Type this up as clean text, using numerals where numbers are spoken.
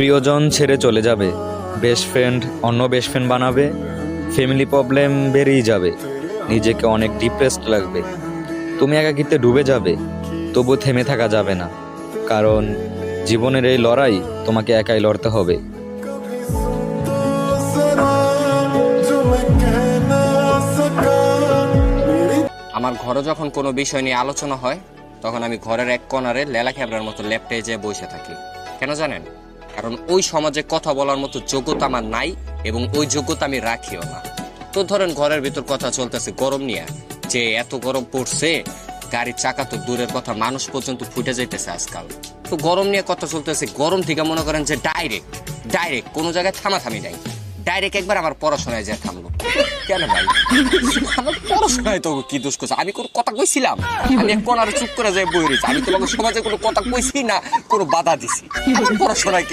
প্রিয়জন ছেড়ে চলে যাবে, বেস্ট ফ্রেন্ড অন্য বেস্ট ফ্রেন্ড বানাবে, ফ্যামিলি প্রবলেম বেরিয়ে যাবে, নিজেকে অনেক ডিপ্রেসড লাগবে, তুমি একাকিত্বে ডুবে যাবে, তবু থেমে থাকা যাবে না, কারণ জীবনের এই লড়াই তোমাকে একাই লড়তে হবে। আমার ঘরে যখন কোনো বিষয় নিয়ে আলোচনা হয় তখন আমি ঘরের এক কর্নারে লেলা খেবড়ার মতো ল্যাপটপে যেয়ে বসে থাকি। কেন জানেন? কারণ ওই সমাজে কথা বলার মতো যোগ্যতা আমার নাই এবং ওই যোগ্যতা আমি রাখিও না। তো ধরেন ঘরের ভিতর কথা চলতেছে গরম নিয়ে, যে এত গরম পড়ছে, গাড়ির চাকা তো দূরের কথা, মানুষ পর্যন্ত ফুটে যাইতেছে আজকাল। তো গরম নিয়ে কথা চলতেছে, গরম থেকে মনে করেন যে ডাইরেক্ট কোনো জায়গায় থামাথামি নাই, ডাইরেক্ট একবার আমার পড়াশোনায় যায় থামলো। কেন ভাই? আমার পড়াশোনায় তো কি দোষ করছে? আমি কোনো কথা কইছিলাম? আমি এক কোনারে চুপ করে যাই বই রয়েছি। আমি তোমাকে সমাজে কোনো কথা কইছি না, কোনো বাধা দিছি? আমার পড়াশোনায় কি